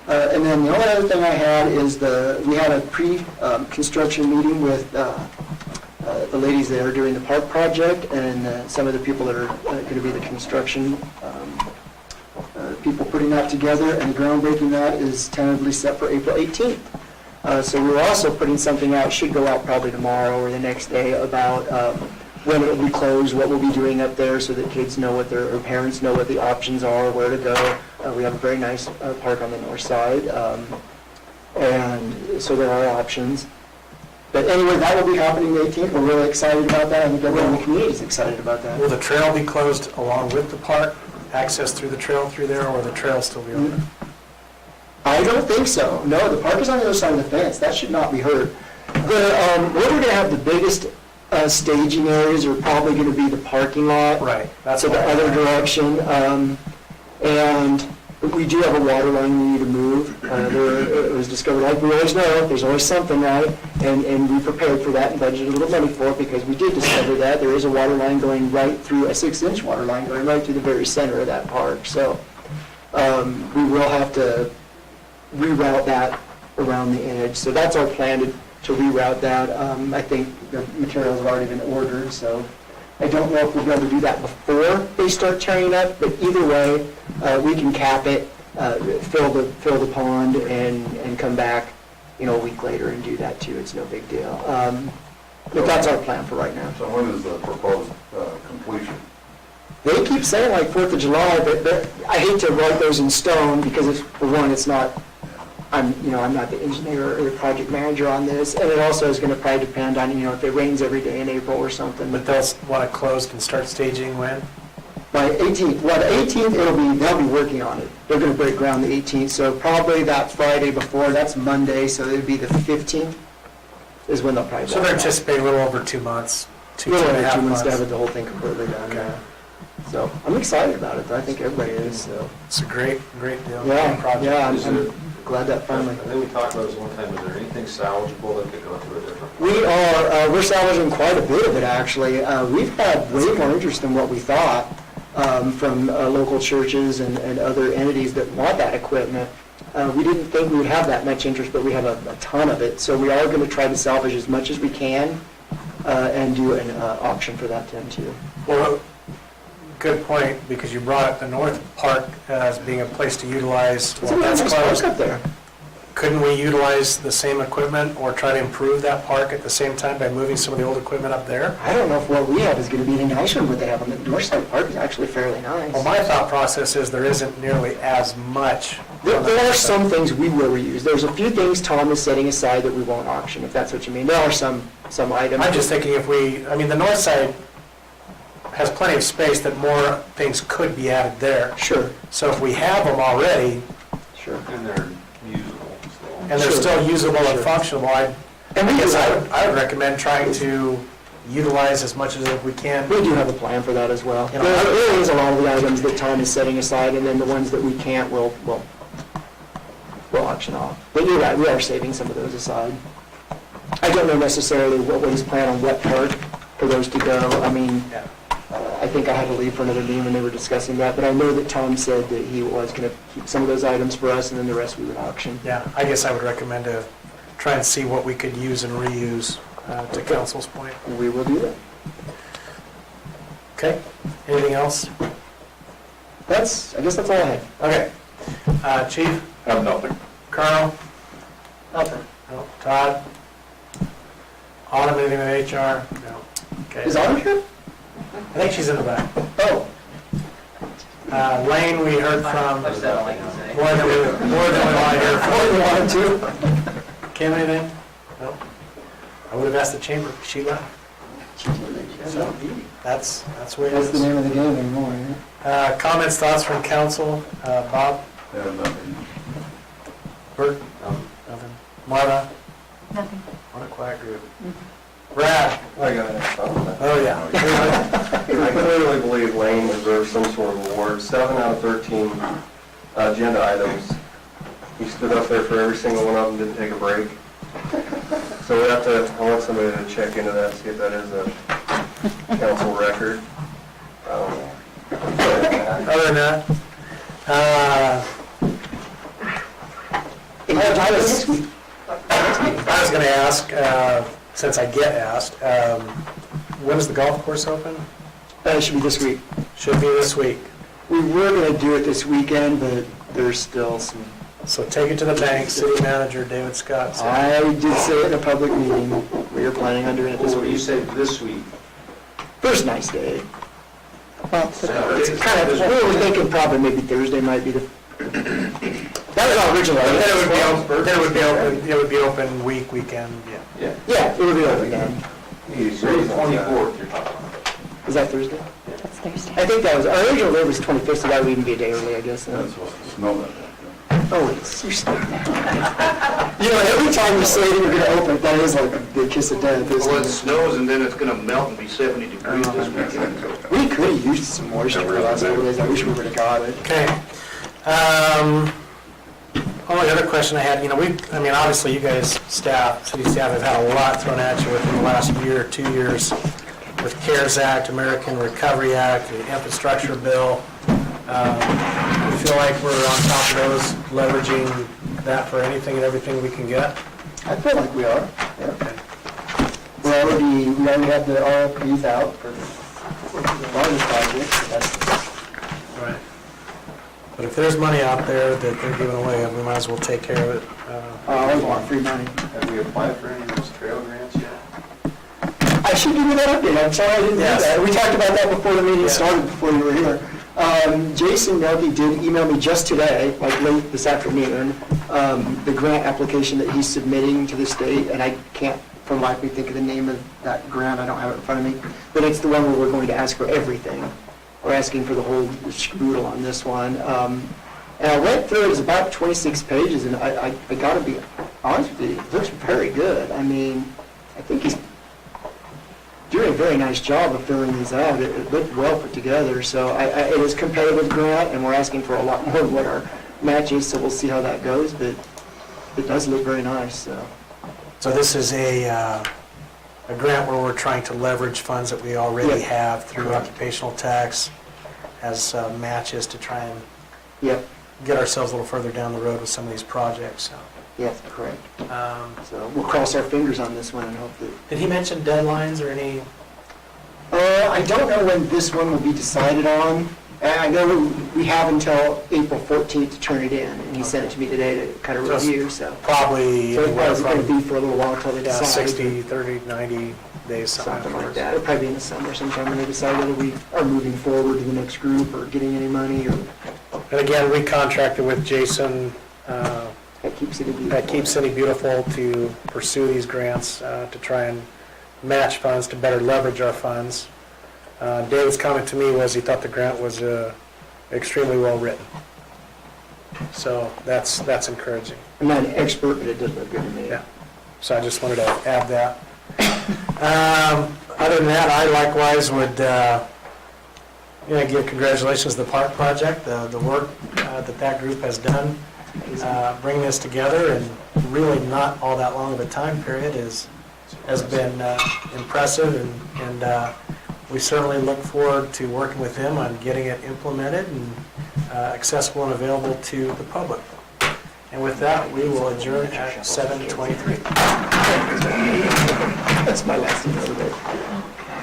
And then the only other thing I had is we had a pre-construction meeting with the ladies there doing the park project, and some of the people that are going to be the construction people putting that together, and the groundbreaking that is tentatively set for April 18th. So we're also putting something out, should go out probably tomorrow or the next day, about when it will be closed, what we'll be doing up there, so that kids know or parents know what the options are, where to go. We have a very nice park on the north side, and so there are options. But anyway, that will be happening the 18th. We're really excited about that. I think everyone in the community is excited about that. Will the trail be closed along with the park? Access through the trail through there, or will the trail still be open? I don't think so. No, the park is on the other side of the fence. That should not be hurt. Where we're going to have the biggest staging areas are probably going to be the parking lot. Right. That's To the why- other direction. And we do have a water line we need to move. It was discovered, like we always know, there's always something, right? And we prepared for that and budgeted a little money for it, because we did discover that there is a water line going right through, a 6-inch water line going right through the very center of that park. So we will have to reroute that around the edge. So that's our plan, to reroute that. I think the materials have already been ordered, so I don't know if we'll be able to do that before they start tearing up, but either way, we can cap it fill the pond and come back, a week later and do that too. It's no big deal. But that's our plan for right now. So when is the proposed completion? They keep saying like 4th of July, but I hate to write those in stone because for one, it's not, I'm not the engineer or the project manager on this, and it also is going to probably depend on, if it rains every day in April or something. But they'll want to close and start staging when? By 18th, the 18th, they'll be working on it. They're going to break ground the 18th, so probably that Friday before, that's Monday, so it would be the 15th is when they'll probably. So they're anticipating a little over 2 months, A little and a over half 2 months to months. have the whole thing completely done. Okay. Yeah. So I'm excited about it. I think everybody is. So It's a great deal. Great yeah, project. yeah, Is I'm it- glad that finally. I think we talked about this one time, is there anything salvageable that could go to a different? We're salvaging quite a bit of it actually. We've had way more interest than what we thought from local churches and other entities that want that equipment. We didn't think we would have that much interest, but we have a ton of it. So we are going to try to salvage as much as we can and do an auction for that then too. Well, good point, because you brought up the North Park as being a place to utilize, well, that's It's a nice closed. park up there. Couldn't we utilize the same equipment or try to improve that park at the same time by moving some of the old equipment up there? I don't know if what we have is going to be any nicer than what they have on the north side park is actually fairly nice. Well, my thought process is there isn't nearly as much. There on the there are north side. some things we will reuse. There's a few things Tom is setting aside that we won't auction, if that's what you mean. There are some items. I'm just thinking the north side has plenty of space that more things could be added there. Sure, So if we have them already, sure. And they're usable still. and they're Sure. still usable and Sure. functional, I And we guess do I would recommend trying to utilize as much as we can. We do have a plan for that as well. You know, There is a lot of the items that Tom is setting aside, and then the ones that we can't, we'll auction off. But you're right, we are saving some of those aside. I don't know necessarily what his plan on what part for those to go. I mean, Yeah. I think I had to leave for another meeting when they were discussing that, but I know that Tom said that he was going to keep some of those items for us, and then the rest we would auction. Yeah, I guess I would recommend to try and see what we could use and reuse, to council's point. We will do that. Okay, anything else? I guess that's all I had. Okay. Chief, Have nothing. Colonel, Nothing. no, Todd? Autumn, anything with HR? No. Okay. Is Autumn here? I think she's in the back. Oh. Lane, we heard from more than we want to hear Oh, you wanted to? from. Kim, anything? No? I would have asked the chamber, she left. So, that's where it That's the is. name of the game anymore, yeah. Comments, thoughts from council? Bob? Have nothing. Bert? Nothing. Marta? Nothing. What a quiet group. Brad? I got it. Oh, yeah. I clearly believe Lane deserves some sort of award. 7 out of 13 agenda items. He stood up there for every single one of them, didn't take a break. So we have to, I want somebody to check into that, see if that is a council record. Other than that, I was going to ask, since I get asked, when is the golf course open? It should be this week. Should be this week. We were going to do it this weekend, but there's still some, So take it to the bank, city manager David Scott said. I did say it in a public meeting, we are planning on doing it this Well, you week. say this week. First nice day. Well, It's kind of, we were thinking probably maybe Thursday might be the, that was our original. Then it would be open weekend, yeah. Yeah. Yeah, it would be open then. It's the 24th you're talking about. Is that Thursday? that's Thursday. I think that was, our original date was 25th, so that would even be a day early, I guess. It's supposed to snow that day. Oh, you're stupid. You know, every time you say that you're gonna open it, that is like a big kiss of death, isn't Well, it it? snows and then it's gonna melt and be 70 degrees this weekend. We could have used some moisture the last couple days, I wish we would have got it. Okay. Only other question I had, obviously you guys, city staff have had a lot thrown at you within the last year, 2 years with CARES Act, American Recovery Act, the infrastructure bill. We feel like we're on top of those, leveraging that for anything and everything we can get. I feel like we are, yeah. We already have the RFPs out for the largest project, so that's, Right. But if there's money out there that they're giving away, we might as well take care of it. I always want free money. Have we applied for any of those trail grants yet? I should give you that update, I'm sorry I didn't do Yes. that. We talked about that before the meeting Yeah. started, before you were here. Jason Nelke did email me just today, like late this afternoon, the grant application that he's submitting to the state, and I can't for life me think of the name of that grant, I don't have it in front of me, but it's the one where we're going to ask for everything. We're asking for the whole scaboodle on this one. And I went through it, it's about 26 pages, and I gotta be honest with you, it looks very good. I mean, I think he's doing a very nice job of filling these out. It looked well put together, so it is a competitive grant, and we're asking for a lot more than what our match is, so we'll see how that goes, but it does look very nice, so. So this is a grant where we're trying to leverage funds that we already Yeah. have through occupational tax as matches to try and Yep, get ourselves a little further down the road with some of these projects. yes, correct. So, So we'll cross our fingers on this one and hope that. did he mention deadlines or any? I don't know when this one will be decided on. I know we have until April 14th to turn it in, and he sent it to me today to kind of Just- review, so. Probably So it's anywhere probably going to from be for a little while until they decide. 60, 30, 90 days, Something like that. It'll probably be in the summer sometime when they decide whether we are moving forward to the next group or getting any money or And again, we contracted with Jason that keeps it beautiful. at Keep City Beautiful to pursue these grants, to try and match funds, to better leverage our funds. David's comment to me was he thought the grant was extremely well-written. So that's encouraging. I'm not an expert, but it does look good to me. Yeah. So I just wanted to add that. Other than that, I likewise would give congratulations to the park project, the work that group has done, bringing this together, and really not all that long of a time period has been impressive, and we certainly look forward to working with them on getting it implemented and accessible and available to the public. And with that, we will adjourn at 7:23. That's my last email today.